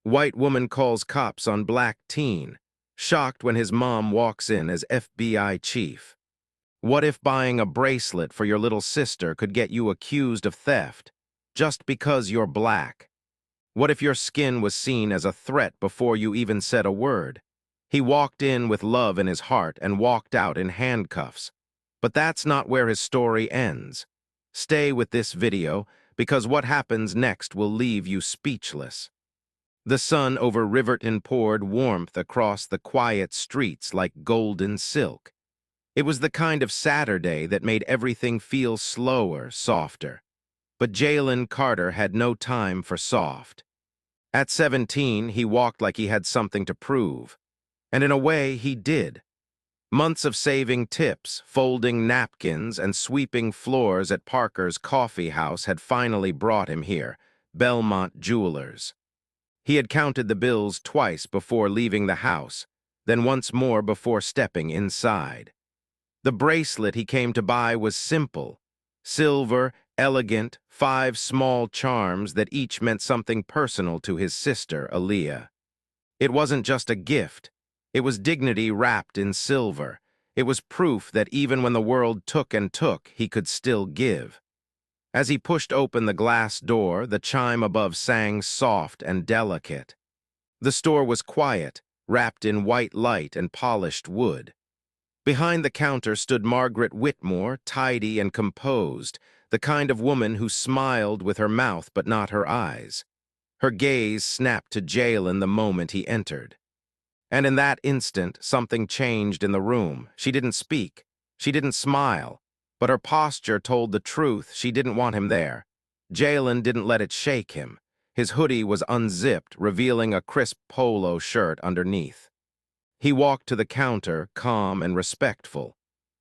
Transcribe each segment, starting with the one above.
White woman calls cops on black teen. Shocked when his mom walks in as FBI chief. What if buying a bracelet for your little sister could get you accused of theft just because you're black? What if your skin was seen as a threat before you even said a word? He walked in with love in his heart and walked out in handcuffs. But that's not where his story ends. Stay with this video because what happens next will leave you speechless. The sun over Riverton poured warmth across the quiet streets like golden silk. It was the kind of Saturday that made everything feel slower, softer. But Jalen Carter had no time for soft. At 17, he walked like he had something to prove. And in a way, he did. Months of saving tips, folding napkins, and sweeping floors at Parker's coffee house had finally brought him here, Belmont Jewelers. He had counted the bills twice before leaving the house, then once more before stepping inside. The bracelet he came to buy was simple, silver, elegant, 5 small charms that each meant something personal to his sister, Aaliyah. It wasn't just a gift. It was dignity wrapped in silver. It was proof that even when the world took and took, he could still give. As he pushed open the glass door, the chime above sang soft and delicate. The store was quiet, wrapped in white light and polished wood. Behind the counter stood Margaret Whitmore, tidy and composed, the kind of woman who smiled with her mouth but not her eyes. Her gaze snapped to Jalen the moment he entered. And in that instant, something changed in the room. She didn't speak. She didn't smile. But her posture told the truth. She didn't want him there. Jalen didn't let it shake him. His hoodie was unzipped, revealing a crisp polo shirt underneath. He walked to the counter, calm and respectful.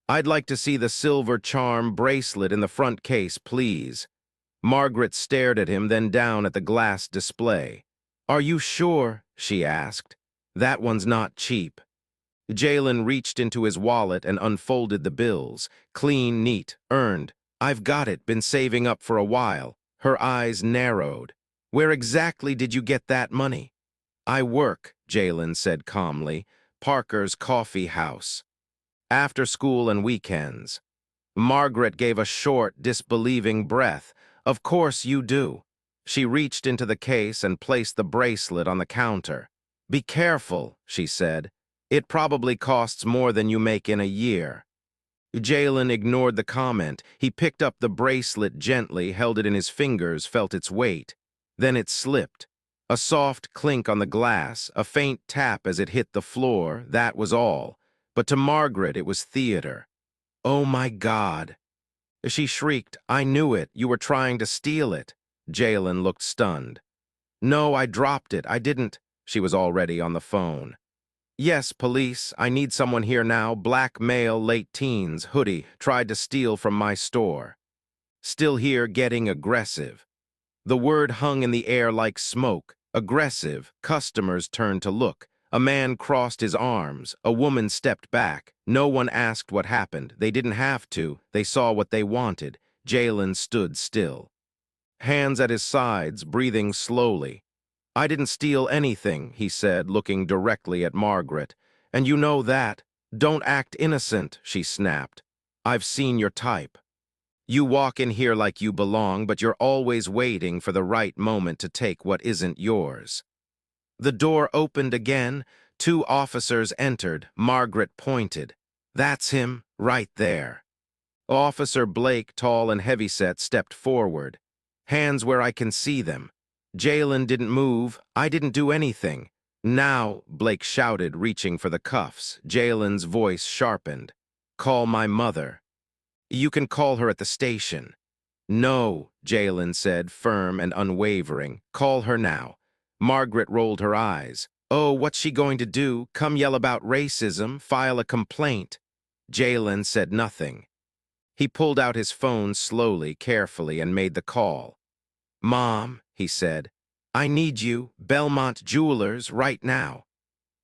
"I'd like to see the silver charm bracelet in the front case, please." Margaret stared at him, then down at the glass display. "Are you sure?" she asked. "That one's not cheap." Jalen reached into his wallet and unfolded the bills. Clean, neat, earned. "I've got it, been saving up for a while." Her eyes narrowed. "Where exactly did you get that money?" "I work," Jalen said calmly. "Parker's coffee house. After school and weekends." Margaret gave a short, disbelieving breath. "Of course you do." She reached into the case and placed the bracelet on the counter. "Be careful," she said. "It probably costs more than you make in a year." Jalen ignored the comment. He picked up the bracelet gently, held it in his fingers, felt its weight. Then it slipped. A soft clink on the glass, a faint tap as it hit the floor, that was all. But to Margaret it was theater. "Oh my God!" She shrieked. "I knew it. You were trying to steal it." Jalen looked stunned. "No, I dropped it. I didn't." She was already on the phone. "Yes, police. I need someone here now. Black male, late teens, hoodie, tried to steal from my store. Still here, getting aggressive." The word hung in the air like smoke. Aggressive. Customers turned to look. A man crossed his arms. A woman stepped back. No one asked what happened. They didn't have to. They saw what they wanted. Jalen stood still. Hands at his sides, breathing slowly. "I didn't steal anything," he said, looking directly at Margaret. "And you know that. Don't act innocent," she snapped. "I've seen your type. You walk in here like you belong, but you're always waiting for the right moment to take what isn't yours." The door opened again. 2 officers entered. Margaret pointed. "That's him, right there." Officer Blake, tall and heavyset, stepped forward. "Hands where I can see them." Jalen didn't move. "I didn't do anything." "Now," Blake shouted, reaching for the cuffs. Jalen's voice sharpened. "Call my mother." "You can call her at the station." "No," Jalen said, firm and unwavering. "Call her now." Margaret rolled her eyes. "Oh, what's she going to do? Come yell about racism? File a complaint?" Jalen said nothing. He pulled out his phone slowly, carefully, and made the call. "Mom," he said, "I need you, Belmont Jewelers, right now."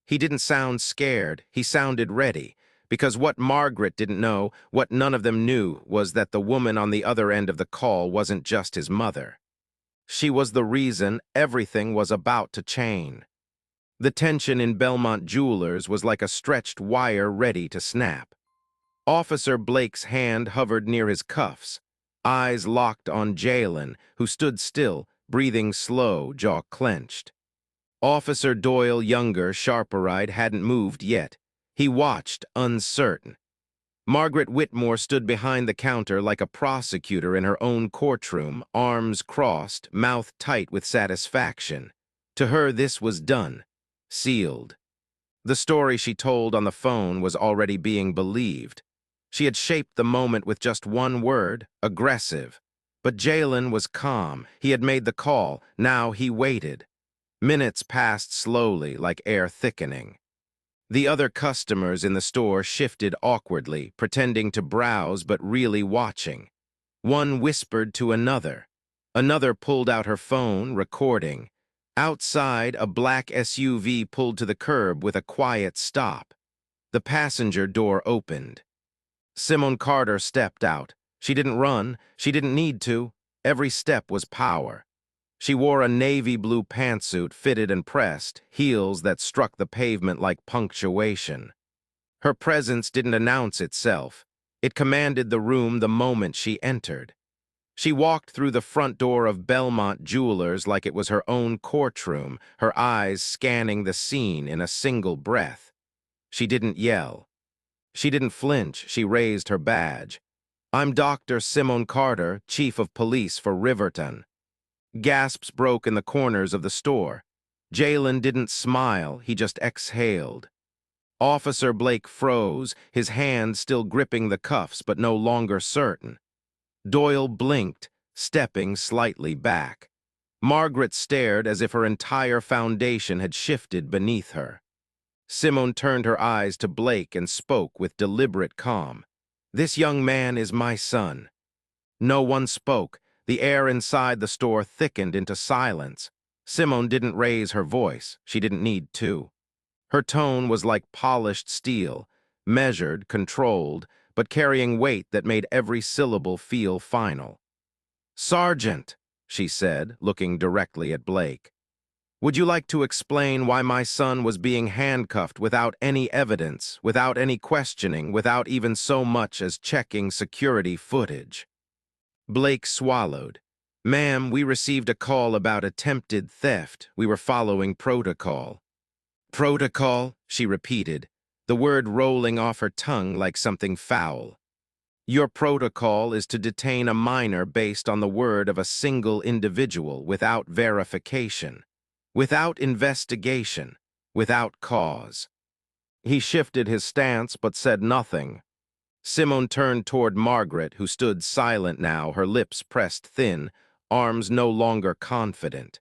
He didn't sound scared. He sounded ready. Because what Margaret didn't know, what none of them knew, was that the woman on the other end of the call wasn't just his mother. She was the reason everything was about to change. The tension in Belmont Jewelers was like a stretched wire ready to snap. Officer Blake's hand hovered near his cuffs, eyes locked on Jalen, who stood still, breathing slow, jaw clenched. Officer Doyle, younger, sharper-eyed, hadn't moved yet. He watched, uncertain. Margaret Whitmore stood behind the counter like a prosecutor in her own courtroom, arms crossed, mouth tight with satisfaction. To her, this was done, sealed. The story she told on the phone was already being believed. She had shaped the moment with just one word, aggressive. But Jalen was calm. He had made the call. Now he waited. Minutes passed slowly, like air thickening. The other customers in the store shifted awkwardly, pretending to browse but really watching. One whispered to another. Another pulled out her phone, recording. Outside, a black SUV pulled to the curb with a quiet stop. The passenger door opened. Simone Carter stepped out. She didn't run. She didn't need to. Every step was power. She wore a navy blue pantsuit fitted and pressed, heels that struck the pavement like punctuation. Her presence didn't announce itself. It commanded the room the moment she entered. She walked through the front door of Belmont Jewelers like it was her own courtroom, her eyes scanning the scene in a single breath. She didn't yell. She didn't flinch. She raised her badge. "I'm Dr. Simone Carter, Chief of Police for Riverton." Gasps broke in the corners of the store. Jalen didn't smile, he just exhaled. Officer Blake froze, his hand still gripping the cuffs but no longer certain. Doyle blinked, stepping slightly back. Margaret stared as if her entire foundation had shifted beneath her. Simone turned her eyes to Blake and spoke with deliberate calm. "This young man is my son." No one spoke. The air inside the store thickened into silence. Simone didn't raise her voice. She didn't need to. Her tone was like polished steel, measured, controlled, but carrying weight that made every syllable feel final. "Sergeant," she said, looking directly at Blake, "would you like to explain why my son was being handcuffed without any evidence, without any questioning, without even so much as checking security footage?" Blake swallowed. "Ma'am, we received a call about attempted theft. We were following protocol." "Protocol?" she repeated, the word rolling off her tongue like something foul. "Your protocol is to detain a minor based on the word of a single individual without verification, without investigation, without cause." He shifted his stance but said nothing. Simone turned toward Margaret, who stood silent now, her lips pressed thin, arms no longer confident.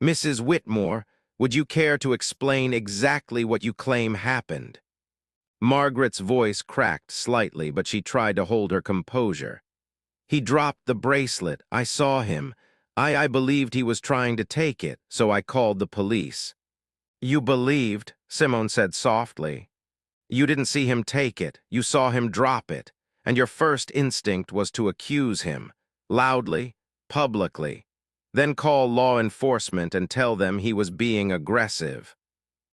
"Mrs. Whitmore, would you care to explain exactly what you claim happened?" Margaret's voice cracked slightly, but she tried to hold her composure. "He dropped the bracelet. I saw him. I believed he was trying to take it, so I called the police." "You believed," Simone said softly. "You didn't see him take it. You saw him drop it. And your first instinct was to accuse him, loudly, publicly. Then call law enforcement and tell them he was being aggressive."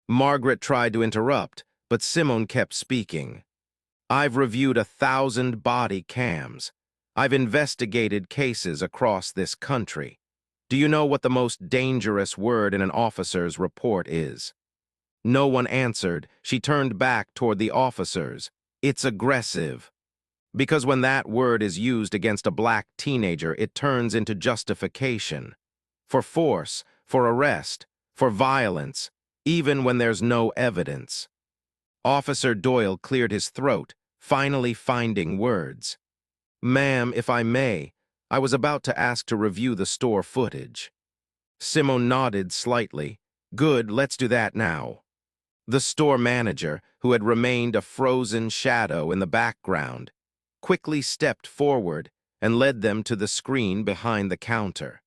Margaret tried to interrupt, but Simone kept speaking. "I've reviewed 1,000 body cams. I've investigated cases across this country. Do you know what the most dangerous word in an officer's report is?" No one answered. She turned back toward the officers. "It's aggressive." Because when that word is used against a black teenager, it turns into justification. For force, for arrest, for violence, even when there's no evidence. Officer Doyle cleared his throat, finally finding words. "Ma'am, if I may, I was about to ask to review the store footage." Simone nodded slightly. "Good, let's do that now." The store manager, who had remained a frozen shadow in the background, quickly stepped forward and led them to the screen behind the counter.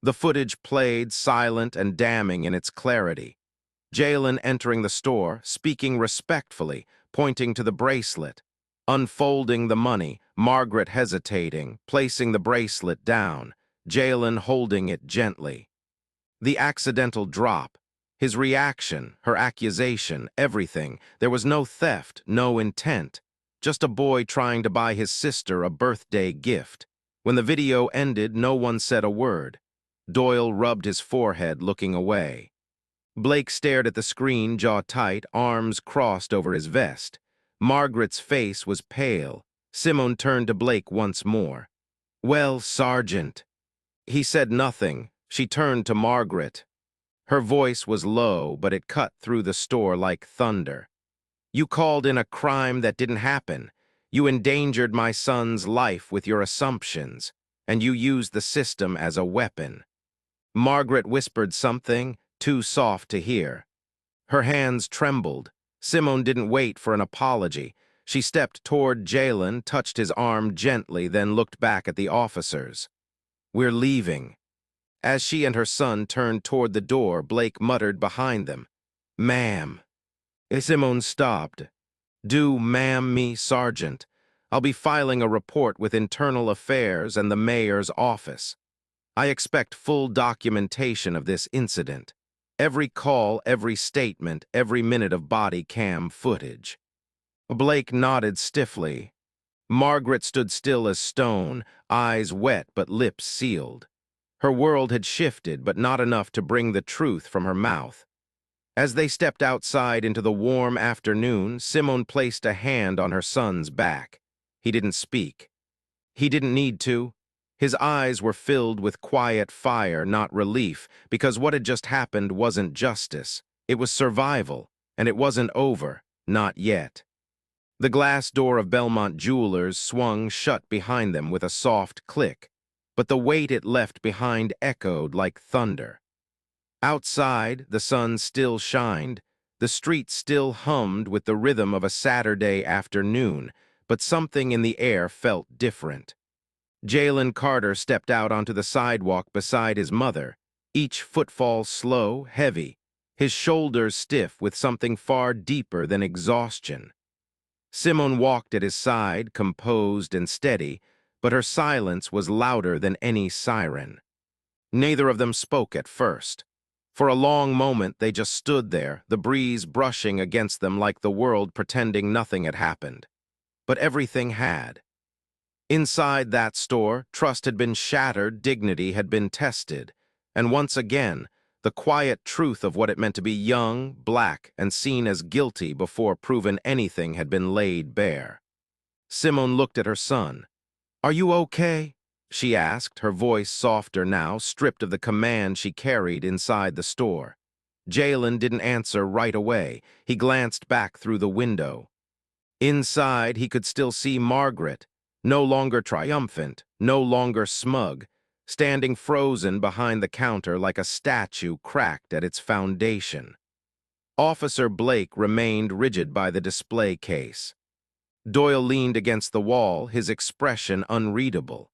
The footage played, silent and damning in its clarity. Jalen entering the store, speaking respectfully, pointing to the bracelet. Unfolding the money, Margaret hesitating, placing the bracelet down. Jalen holding it gently. The accidental drop, his reaction, her accusation, everything. There was no theft, no intent. Just a boy trying to buy his sister a birthday gift. When the video ended, no one said a word. Doyle rubbed his forehead, looking away. Blake stared at the screen, jaw tight, arms crossed over his vest. Margaret's face was pale. Simone turned to Blake once more. "Well, Sergeant." He said nothing. She turned to Margaret. Her voice was low, but it cut through the store like thunder. "You called in a crime that didn't happen. You endangered my son's life with your assumptions, and you used the system as a weapon." Margaret whispered something, too soft to hear. Her hands trembled. Simone didn't wait for an apology. She stepped toward Jalen, touched his arm gently, then looked back at the officers. "We're leaving." As she and her son turned toward the door, Blake muttered behind them, "Ma'am." Simone stopped. "Do ma'am me, Sergeant. I'll be filing a report with Internal Affairs and the mayor's office. I expect full documentation of this incident. Every call, every statement, every minute of body cam footage." Blake nodded stiffly. Margaret stood still as stone, eyes wet but lips sealed. Her world had shifted, but not enough to bring the truth from her mouth. As they stepped outside into the warm afternoon, Simone placed a hand on her son's back. He didn't speak. He didn't need to. His eyes were filled with quiet fire, not relief, because what had just happened wasn't justice. It was survival, and it wasn't over, not yet. The glass door of Belmont Jewelers swung shut behind them with a soft click, but the weight it left behind echoed like thunder. Outside, the sun still shined, the street still hummed with the rhythm of a Saturday afternoon, but something in the air felt different. Jalen Carter stepped out onto the sidewalk beside his mother, each footfall slow, heavy, his shoulders stiff with something far deeper than exhaustion. Simone walked at his side, composed and steady, but her silence was louder than any siren. Neither of them spoke at first. For a long moment, they just stood there, the breeze brushing against them like the world pretending nothing had happened. But everything had. Inside that store, trust had been shattered, dignity had been tested, and once again, the quiet truth of what it meant to be young, black, and seen as guilty before proven anything had been laid bare. Simone looked at her son. "Are you okay?" she asked, her voice softer now, stripped of the command she carried inside the store. Jalen didn't answer right away. He glanced back through the window. Inside, he could still see Margaret, no longer triumphant, no longer smug, standing frozen behind the counter like a statue cracked at its foundation. Officer Blake remained rigid by the display case. Doyle leaned against the wall, his expression unreadable.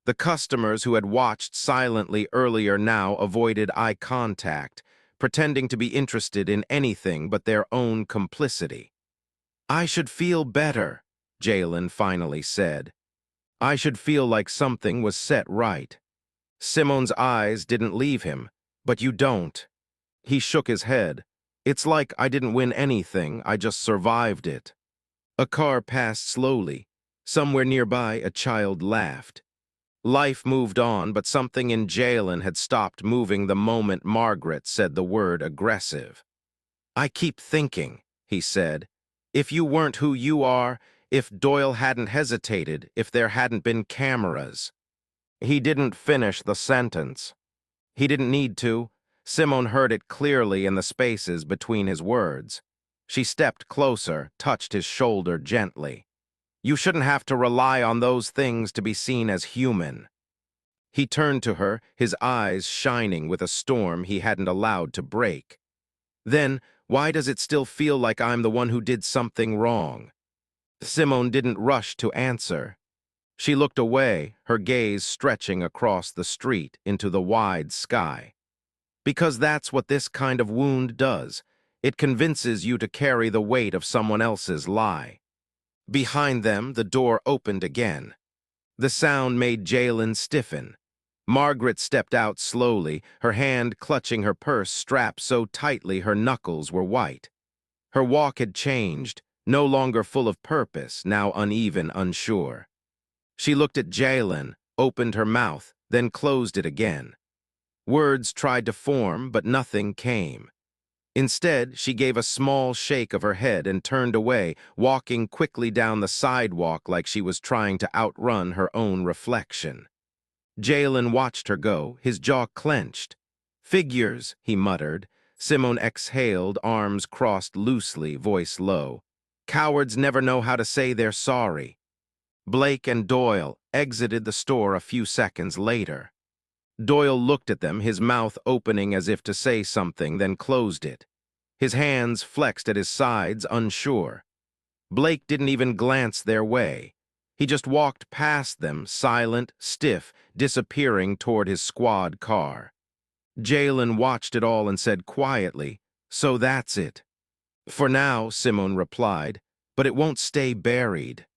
The customers who had watched silently earlier now avoided eye contact, pretending to be interested in anything but their own complicity. "I should feel better," Jalen finally said. "I should feel like something was set right." Simone's eyes didn't leave him. "But you don't." He shook his head. "It's like I didn't win anything, I just survived it." A car passed slowly. Somewhere nearby, a child laughed. Life moved on, but something in Jalen had stopped moving the moment Margaret said the word aggressive. "I keep thinking," he said, "if you weren't who you are, if Doyle hadn't hesitated, if there hadn't been cameras." He didn't finish the sentence. He didn't need to. Simone heard it clearly in the spaces between his words. She stepped closer, touched his shoulder gently. "You shouldn't have to rely on those things to be seen as human." He turned to her, his eyes shining with a storm he hadn't allowed to break. "Then, why does it still feel like I'm the one who did something wrong?" Simone didn't rush to answer. She looked away, her gaze stretching across the street into the wide sky. "Because that's what this kind of wound does. It convinces you to carry the weight of someone else's lie." Behind them, the door opened again. The sound made Jalen stiffen. Margaret stepped out slowly, her hand clutching her purse strapped so tightly her knuckles were white. Her walk had changed, no longer full of purpose, now uneven, unsure. She looked at Jalen, opened her mouth, then closed it again. Words tried to form, but nothing came. Instead, she gave a small shake of her head and turned away, walking quickly down the sidewalk like she was trying to outrun her own reflection. Jalen watched her go, his jaw clenched. "Figures," he muttered. Simone exhaled, arms crossed loosely, voice low. "Cowards never know how to say they're sorry." Blake and Doyle exited the store a few seconds later. Doyle looked at them, his mouth opening as if to say something, then closed it. His hands flexed at his sides, unsure. Blake didn't even glance their way. He just walked past them, silent, stiff, disappearing toward his squad car. Jalen watched it all and said quietly, "So that's it." "For now," Simone replied, "but it won't stay buried."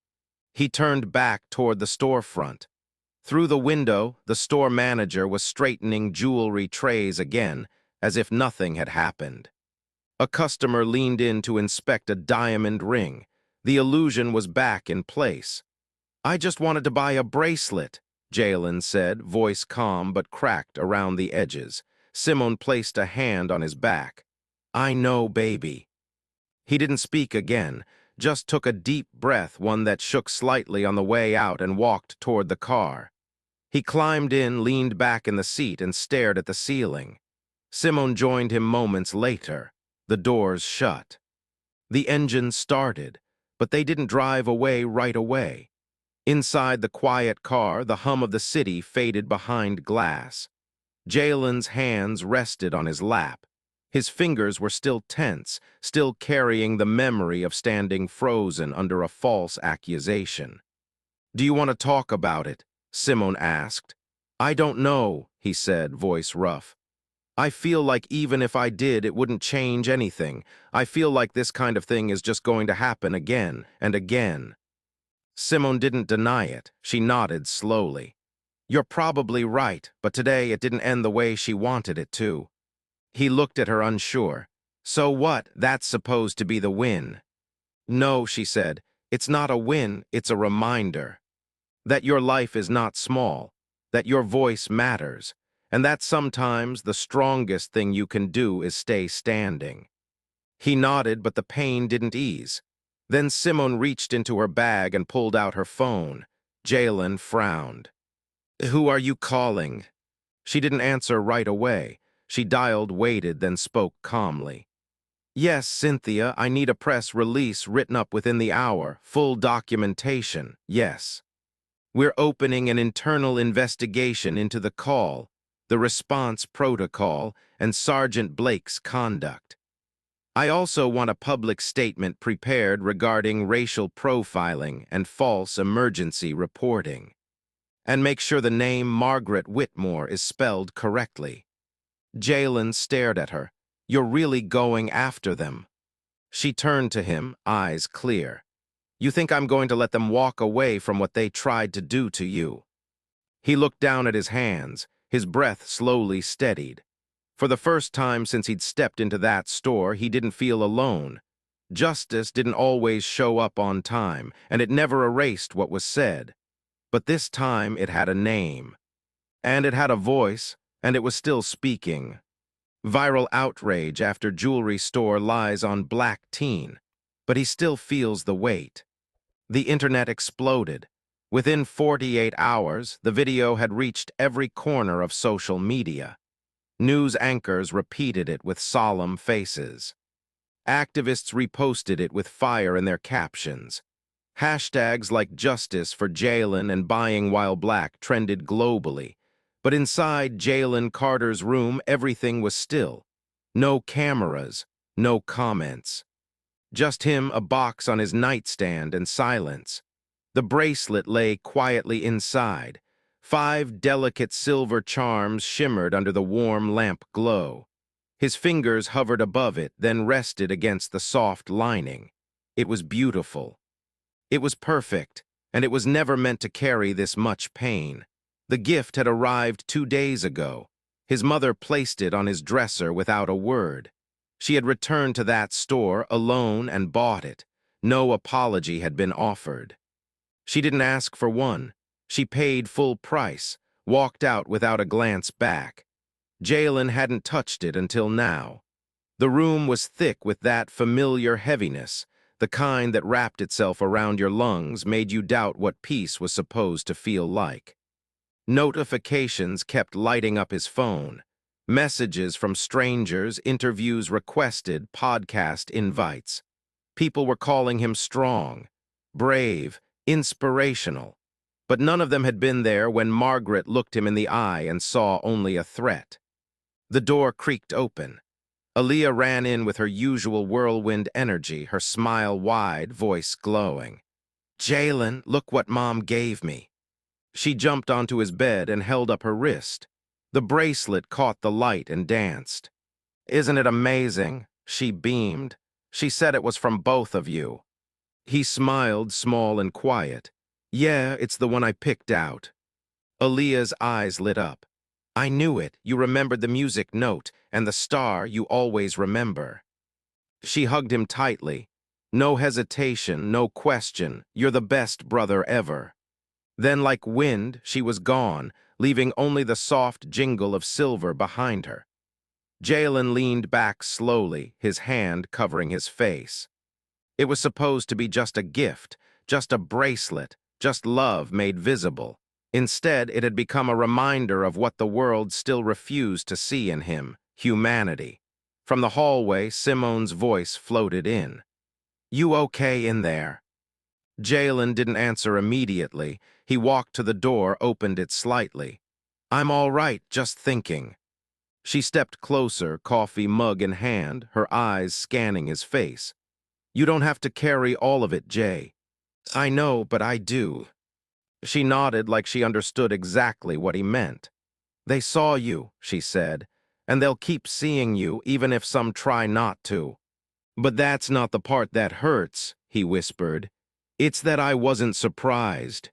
He turned back toward the storefront. Through the window, the store manager was straightening jewelry trays again, as if nothing had happened. A customer leaned in to inspect a diamond ring. The illusion was back in place. "I just wanted to buy a bracelet," Jalen said, voice calm but cracked around the edges. Simone placed a hand on his back. "I know, baby." He didn't speak again, just took a deep breath, one that shook slightly on the way out, and walked toward the car. He climbed in, leaned back in the seat, and stared at the ceiling. Simone joined him moments later. The doors shut. The engine started, but they didn't drive away right away. Inside the quiet car, the hum of the city faded behind glass. Jalen's hands rested on his lap. His fingers were still tense, still carrying the memory of standing frozen under a false accusation. "Do you want to talk about it?" Simone asked. "I don't know," he said, voice rough. "I feel like even if I did, it wouldn't change anything. I feel like this kind of thing is just going to happen again and again." Simone didn't deny it. She nodded slowly. "You're probably right, but today it didn't end the way she wanted it to." He looked at her unsure. "So what? That's supposed to be the win." "No," she said. "It's not a win, it's a reminder. That your life is not small, that your voice matters, and that sometimes the strongest thing you can do is stay standing." He nodded, but the pain didn't ease. Then Simone reached into her bag and pulled out her phone. Jalen frowned. "Who are you calling?" She didn't answer right away. She dialed, waited, then spoke calmly. "Yes, Cynthia, I need a press release written up within the hour, full documentation, yes. We're opening an internal investigation into the call, the response protocol, and Sergeant Blake's conduct. I also want a public statement prepared regarding racial profiling and false emergency reporting. And make sure the name Margaret Whitmore is spelled correctly." Jalen stared at her. "You're really going after them." She turned to him, eyes clear. "You think I'm going to let them walk away from what they tried to do to you?" He looked down at his hands, his breath slowly steadied. For the first time since he'd stepped into that store, he didn't feel alone. Justice didn't always show up on time, and it never erased what was said. But this time it had a name. And it had a voice, and it was still speaking. Viral outrage after jewelry store lies on black teen, but he still feels the weight. The internet exploded. Within 48 hours, the video had reached every corner of social media. News anchors repeated it with solemn faces. Activists reposted it with fire in their captions. Hashtags like Justice for Jalen and Buying While Black trended globally. But inside Jalen Carter's room, everything was still. No cameras, no comments. Just him, a box on his nightstand, and silence. The bracelet lay quietly inside. 5 delicate silver charms shimmered under the warm lamp glow. His fingers hovered above it, then rested against the soft lining. It was beautiful. It was perfect, and it was never meant to carry this much pain. The gift had arrived 2 days ago. His mother placed it on his dresser without a word. She had returned to that store alone and bought it. No apology had been offered. She didn't ask for one. She paid full price, walked out without a glance back. Jalen hadn't touched it until now. The room was thick with that familiar heaviness, the kind that wrapped itself around your lungs, made you doubt what peace was supposed to feel like. Notifications kept lighting up his phone. Messages from strangers, interviews requested, podcast invites. People were calling him strong, brave, inspirational. But none of them had been there when Margaret looked him in the eye and saw only a threat. The door creaked open. Aaliyah ran in with her usual whirlwind energy, her smile wide, voice glowing. "Jalen, look what Mom gave me." She jumped onto his bed and held up her wrist. The bracelet caught the light and danced. "Isn't it amazing?" She beamed. "She said it was from both of you." He smiled, small and quiet. "Yeah, it's the one I picked out." Aaliyah's eyes lit up. "I knew it. You remembered the music note, and the star you always remember." She hugged him tightly. "No hesitation, no question. You're the best brother ever." Then, like wind, she was gone, leaving only the soft jingle of silver behind her. Jalen leaned back slowly, his hand covering his face. It was supposed to be just a gift, just a bracelet, just love made visible. Instead, it had become a reminder of what the world still refused to see in him: humanity. From the hallway, Simone's voice floated in. "You okay in there?" Jalen didn't answer immediately. He walked to the door, opened it slightly. "I'm all right, just thinking." She stepped closer, coffee mug in hand, her eyes scanning his face. "You don't have to carry all of it, Jay." "I know, but I do." She nodded like she understood exactly what he meant. "They saw you," she said, "and they'll keep seeing you even if some try not to." "But that's not the part that hurts," he whispered. "It's that I wasn't surprised."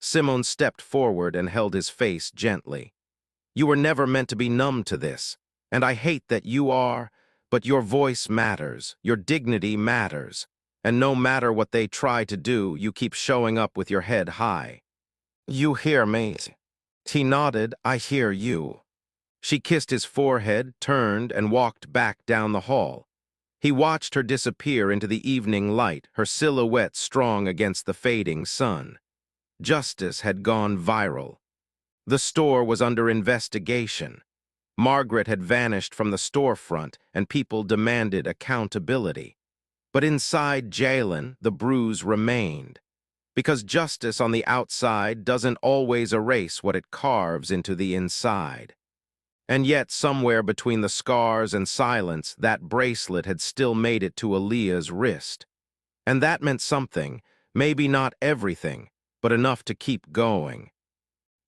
Simone stepped forward and held his face gently. "You were never meant to be numb to this, and I hate that you are, but your voice matters, your dignity matters, and no matter what they try to do, you keep showing up with your head high." "You hear me?" He nodded. "I hear you." She kissed his forehead, turned, and walked back down the hall. He watched her disappear into the evening light, her silhouette strong against the fading sun. Justice had gone viral. The store was under investigation. Margaret had vanished from the storefront, and people demanded accountability. But inside Jalen, the bruise remained. Because justice on the outside doesn't always erase what it carves into the inside. And yet, somewhere between the scars and silence, that bracelet had still made it to Aaliyah's wrist. And that meant something, maybe not everything, but enough to keep going.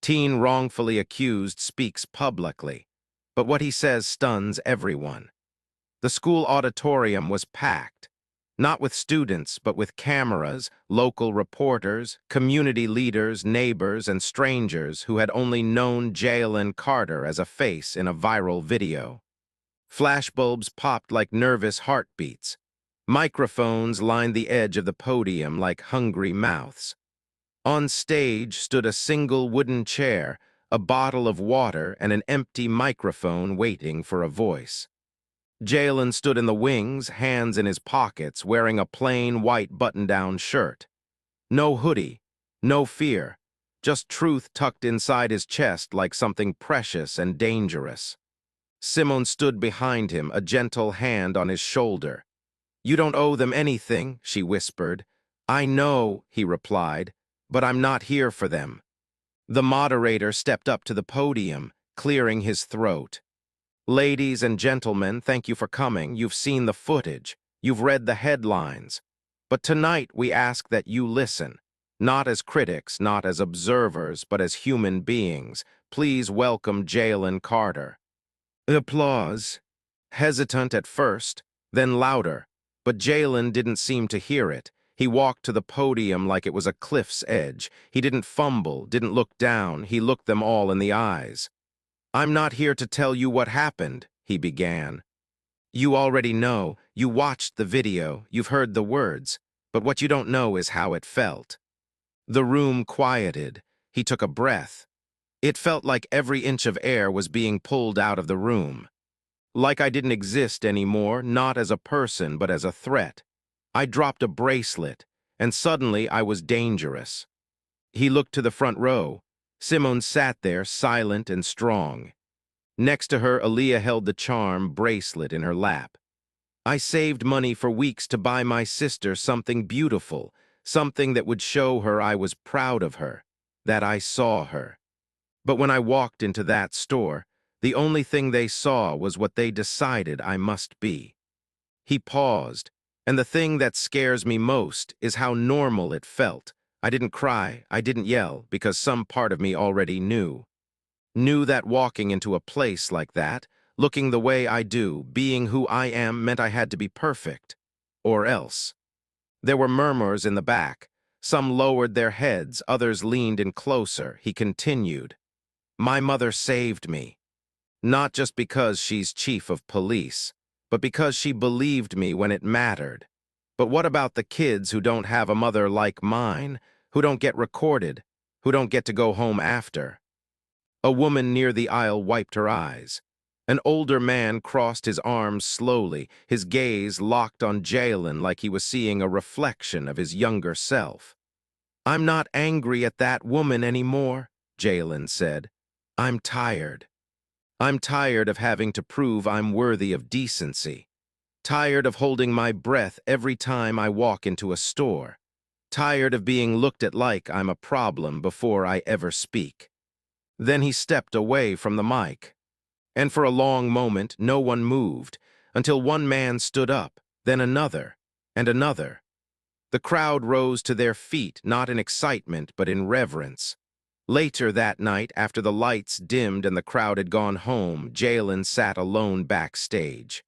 Teen wrongfully accused speaks publicly, but what he says stuns everyone. The school auditorium was packed, not with students, but with cameras, local reporters, community leaders, neighbors, and strangers who had only known Jalen Carter as a face in a viral video. Flashbulbs popped like nervous heartbeats. Microphones lined the edge of the podium like hungry mouths. On stage stood a single wooden chair, a bottle of water, and an empty microphone waiting for a voice. Jalen stood in the wings, hands in his pockets, wearing a plain white button-down shirt. No hoodie, no fear, just truth tucked inside his chest like something precious and dangerous. Simone stood behind him, a gentle hand on his shoulder. "You don't owe them anything," she whispered. "I know," he replied, "but I'm not here for them." The moderator stepped up to the podium, clearing his throat. "Ladies and gentlemen, thank you for coming. You've seen the footage. You've read the headlines. But tonight we ask that you listen, not as critics, not as observers, but as human beings. Please welcome Jalen Carter." Applause. Hesitant at first, then louder, but Jalen didn't seem to hear it. He walked to the podium like it was a cliff's edge. He didn't fumble, didn't look down. He looked them all in the eyes. "I'm not here to tell you what happened," he began. "You already know. You watched the video. You've heard the words. But what you don't know is how it felt." The room quieted. He took a breath. It felt like every inch of air was being pulled out of the room. Like I didn't exist anymore, not as a person, but as a threat. I dropped a bracelet, and suddenly I was dangerous. He looked to the front row. Simone sat there, silent and strong. Next to her, Aaliyah held the charm bracelet in her lap. I saved money for weeks to buy my sister something beautiful, something that would show her I was proud of her, that I saw her. But when I walked into that store, the only thing they saw was what they decided I must be. He paused, and the thing that scares me most is how normal it felt. I didn't cry, I didn't yell, because some part of me already knew. Knew that walking into a place like that, looking the way I do, being who I am, meant I had to be perfect. Or else. There were murmurs in the back. Some lowered their heads, others leaned in closer. He continued. My mother saved me. Not just because she's chief of police, but because she believed me when it mattered. But what about the kids who don't have a mother like mine, who don't get recorded, who don't get to go home after? A woman near the aisle wiped her eyes. An older man crossed his arms slowly, his gaze locked on Jalen like he was seeing a reflection of his younger self. I'm not angry at that woman anymore, Jalen said. I'm tired. I'm tired of having to prove I'm worthy of decency. Tired of holding my breath every time I walk into a store. Tired of being looked at like I'm a problem before I ever speak. Then he stepped away from the mic. And for a long moment, no one moved, until one man stood up, then another, and another. The crowd rose to their feet, not in excitement, but in reverence. Later that night, after the lights dimmed and the crowd had gone home, Jalen sat alone backstage.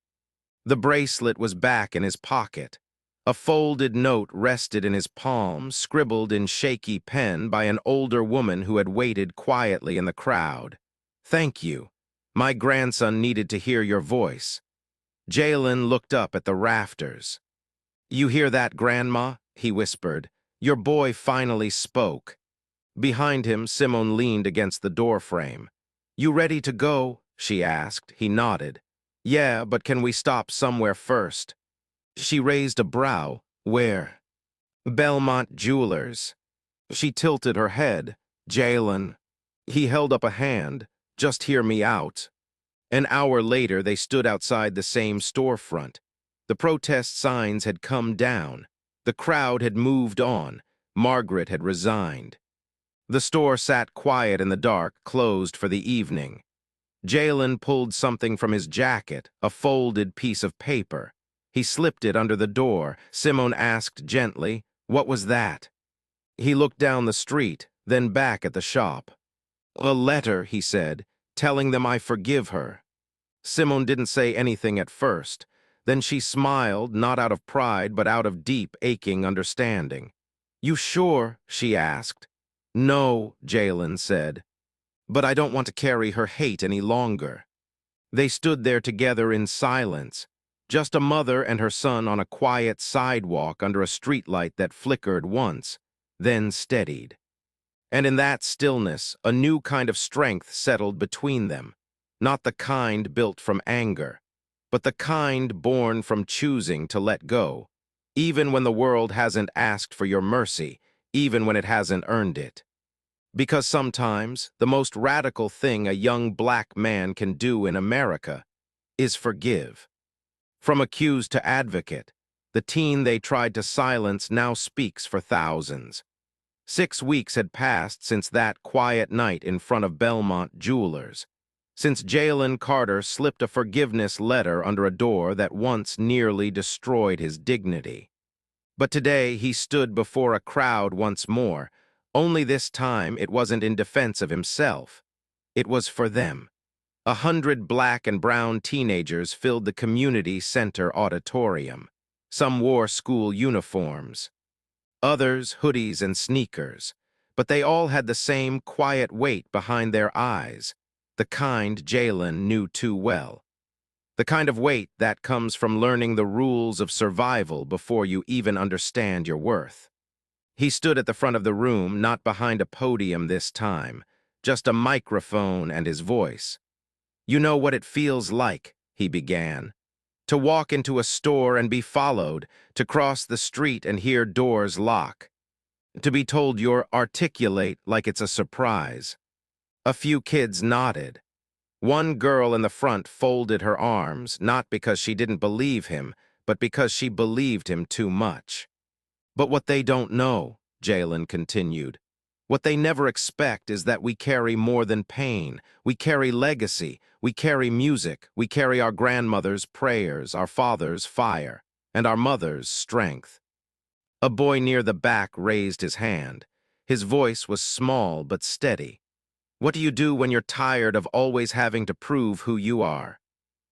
The bracelet was back in his pocket. A folded note rested in his palm, scribbled in shaky pen by an older woman who had waited quietly in the crowd. Thank you. My grandson needed to hear your voice. Jalen looked up at the rafters. You hear that, Grandma? He whispered. Your boy finally spoke. Behind him, Simone leaned against the doorframe. You ready to go? She asked. He nodded. Yeah, but can we stop somewhere first? She raised a brow. Where? Belmont Jewelers. She tilted her head. Jalen. He held up a hand. Just hear me out. An hour later, they stood outside the same storefront. The protest signs had come down. The crowd had moved on. Margaret had resigned. The store sat quiet in the dark, closed for the evening. Jalen pulled something from his jacket, a folded piece of paper. He slipped it under the door. Simone asked gently, "What was that?" He looked down the street, then back at the shop. "A letter," he said, "telling them I forgive her." Simone didn't say anything at first. Then she smiled, not out of pride, but out of deep, aching understanding. "You sure?" she asked. "No," Jalen said. "But I don't want to carry her hate any longer." They stood there together in silence, just a mother and her son on a quiet sidewalk under a streetlight that flickered once, then steadied. And in that stillness, a new kind of strength settled between them, not the kind built from anger, but the kind born from choosing to let go, even when the world hasn't asked for your mercy, even when it hasn't earned it. Because sometimes the most radical thing a young black man can do in America is forgive. From accused to advocate, the teen they tried to silence now speaks for thousands. 6 weeks had passed since that quiet night in front of Belmont Jewelers, since Jalen Carter slipped a forgiveness letter under a door that once nearly destroyed his dignity. But today he stood before a crowd once more. Only this time it wasn't in defense of himself. It was for them. 100 black and brown teenagers filled the community center auditorium. Some wore school uniforms. Others, hoodies and sneakers. But they all had the same quiet weight behind their eyes, the kind Jalen knew too well. The kind of weight that comes from learning the rules of survival before you even understand your worth. He stood at the front of the room, not behind a podium this time, just a microphone and his voice. "You know what it feels like," he began. "To walk into a store and be followed, to cross the street and hear doors lock, to be told you're articulate like it's a surprise." A few kids nodded. One girl in the front folded her arms, not because she didn't believe him, but because she believed him too much. "But what they don't know," Jalen continued, "what they never expect is that we carry more than pain. We carry legacy. We carry music. We carry our grandmother's prayers, our father's fire, and our mother's strength." A boy near the back raised his hand. His voice was small but steady. "What do you do when you're tired of always having to prove who you are?"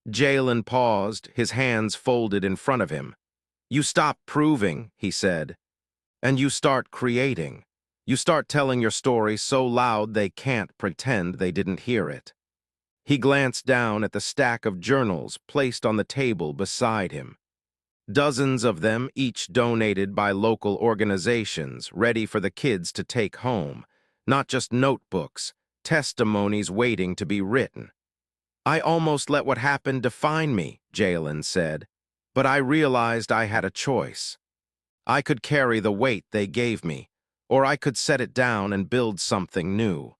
Jalen paused, his hands folded in front of him. "You stop proving," he said, "and you start creating. You start telling your story so loud they can't pretend they didn't hear it." He glanced down at the stack of journals placed on the table beside him. Dozens of them, each donated by local organizations, ready for the kids to take home. Not just notebooks, testimonies waiting to be written. "I almost let what happened define me," Jalen said, "but I realized I had a choice. I could carry the weight they gave me, or I could set it down and build something new."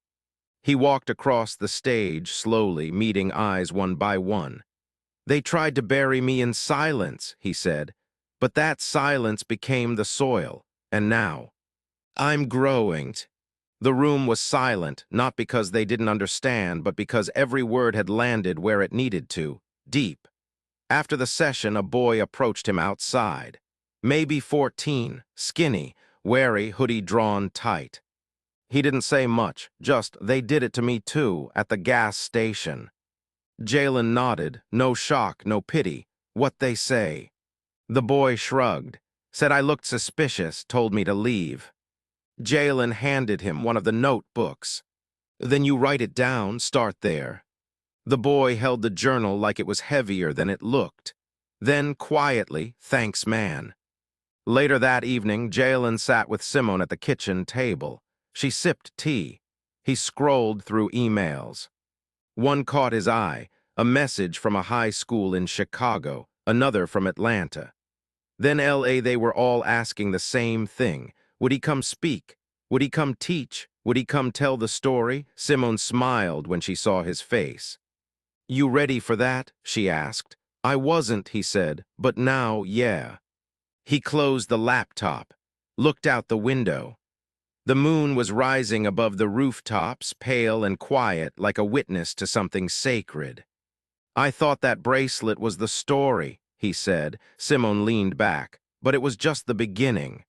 He walked across the stage slowly, meeting eyes one by one. "They tried to bury me in silence," he said, "but that silence became the soil, and now I'm growing." The room was silent, not because they didn't understand, but because every word had landed where it needed to, deep. After the session, a boy approached him outside. Maybe 14, skinny, wary, hoodie drawn tight. He didn't say much, just, "They did it to me too, at the gas station." Jalen nodded, no shock, no pity. "What they say?" The boy shrugged, said I looked suspicious, told me to leave. Jalen handed him one of the notebooks. "Then you write it down, start there." The boy held the journal like it was heavier than it looked. Then, quietly, "Thanks, man." Later that evening, Jalen sat with Simone at the kitchen table. She sipped tea. He scrolled through emails. One caught his eye, a message from a high school in Chicago, another from Atlanta. Then LA, they were all asking the same thing. Would he come speak? Would he come teach? Would he come tell the story? Simone smiled when she saw his face. "You ready for that?" she asked. "I wasn't," he said, "but now, yeah." He closed the laptop, looked out the window. The moon was rising above the rooftops, pale and quiet, like a witness to something sacred. "I thought that bracelet was the story," he said. Simone leaned back, "but it was just the beginning."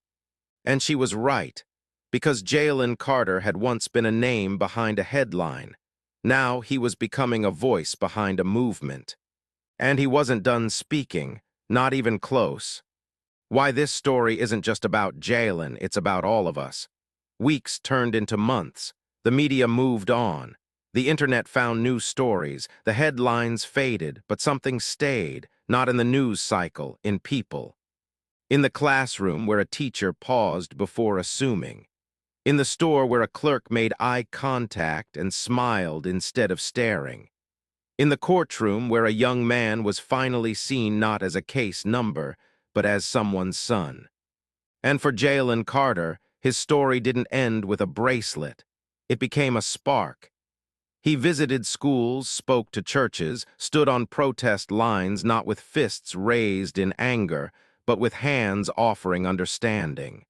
And she was right, because Jalen Carter had once been a name behind a headline. Now he was becoming a voice behind a movement. And he wasn't done speaking, not even close. Why this story isn't just about Jalen, it's about all of us. Weeks turned into months. The media moved on. The internet found new stories. The headlines faded, but something stayed, not in the news cycle, in people. In the classroom where a teacher paused before assuming. In the store where a clerk made eye contact and smiled instead of staring. In the courtroom where a young man was finally seen not as a case number, but as someone's son. And for Jalen Carter, his story didn't end with a bracelet. It became a spark. He visited schools, spoke to churches, stood on protest lines not with fists raised in anger, but with hands offering understanding.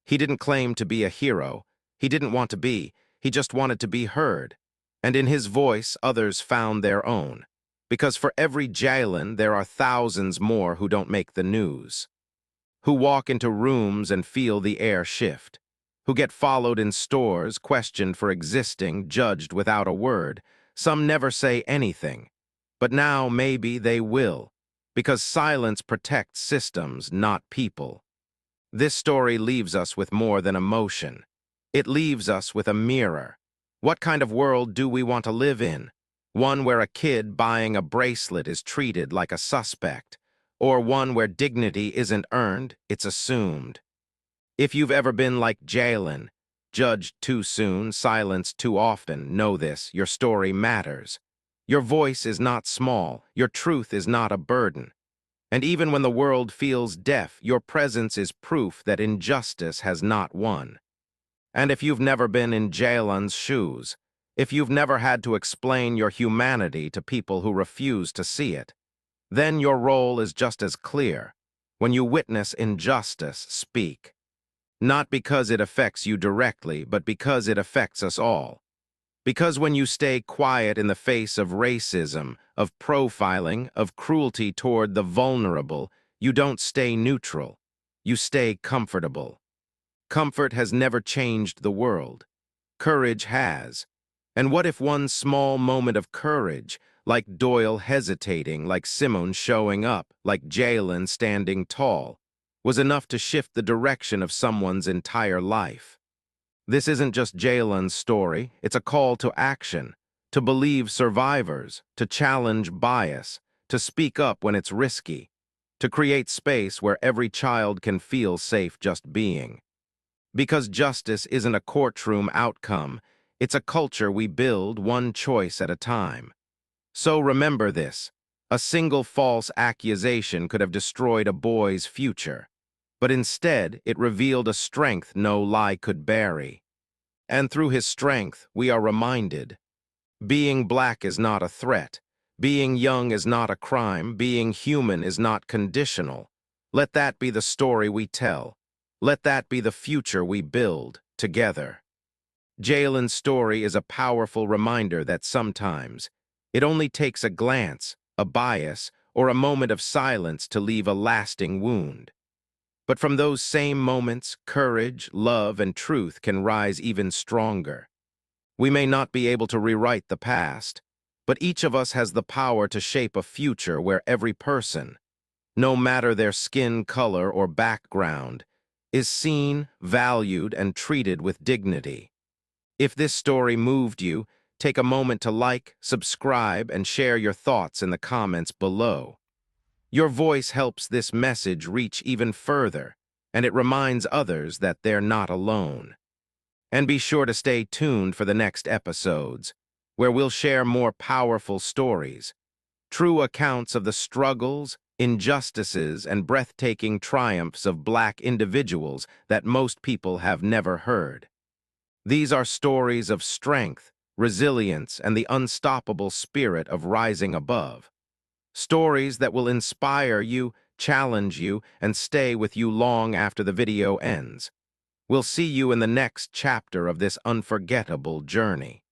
He didn't claim to be a hero. He didn't want to be. He just wanted to be heard. And in his voice, others found their own. Because for every Jalen, there are thousands more who don't make the news. Who walk into rooms and feel the air shift. Who get followed in stores, questioned for existing, judged without a word. Some never say anything. But now maybe they will. Because silence protects systems, not people. This story leaves us with more than emotion. It leaves us with a mirror. What kind of world do we want to live in? One where a kid buying a bracelet is treated like a suspect, or one where dignity isn't earned, it's assumed. If you've ever been like Jalen, judged too soon, silenced too often, know this, your story matters. Your voice is not small, your truth is not a burden. And even when the world feels deaf, your presence is proof that injustice has not won. And if you've never been in Jalen's shoes, if you've never had to explain your humanity to people who refuse to see it, then your role is just as clear. When you witness injustice, speak. Not because it affects you directly, but because it affects us all. Because when you stay quiet in the face of racism, of profiling, of cruelty toward the vulnerable, you don't stay neutral. You stay comfortable. Comfort has never changed the world. Courage has. And what if one small moment of courage, like Doyle hesitating, like Simone showing up, like Jalen standing tall, was enough to shift the direction of someone's entire life? This isn't just Jalen's story, it's a call to action, to believe survivors, to challenge bias, to speak up when it's risky, to create space where every child can feel safe just being. Because justice isn't a courtroom outcome, it's a culture we build one choice at a time. So remember this, a single false accusation could have destroyed a boy's future, but instead it revealed a strength no lie could bury. And through his strength, we are reminded, being black is not a threat, being young is not a crime, being human is not conditional. Let that be the story we tell. Let that be the future we build together. Jalen's story is a powerful reminder that sometimes it only takes a glance, a bias, or a moment of silence to leave a lasting wound. But from those same moments, courage, love, and truth can rise even stronger. We may not be able to rewrite the past, but each of us has the power to shape a future where every person, no matter their skin color or background, is seen, valued, and treated with dignity. If this story moved you, take a moment to like, subscribe, and share your thoughts in the comments below. Your voice helps this message reach even further, and it reminds others that they're not alone. And be sure to stay tuned for the next episodes, where we'll share more powerful stories, true accounts of the struggles, injustices, and breathtaking triumphs of Black individuals that most people have never heard. These are stories of strength, resilience, and the unstoppable spirit of rising above. Stories that will inspire you, challenge you, and stay with you long after the video ends. We'll see you in the next chapter of this unforgettable journey.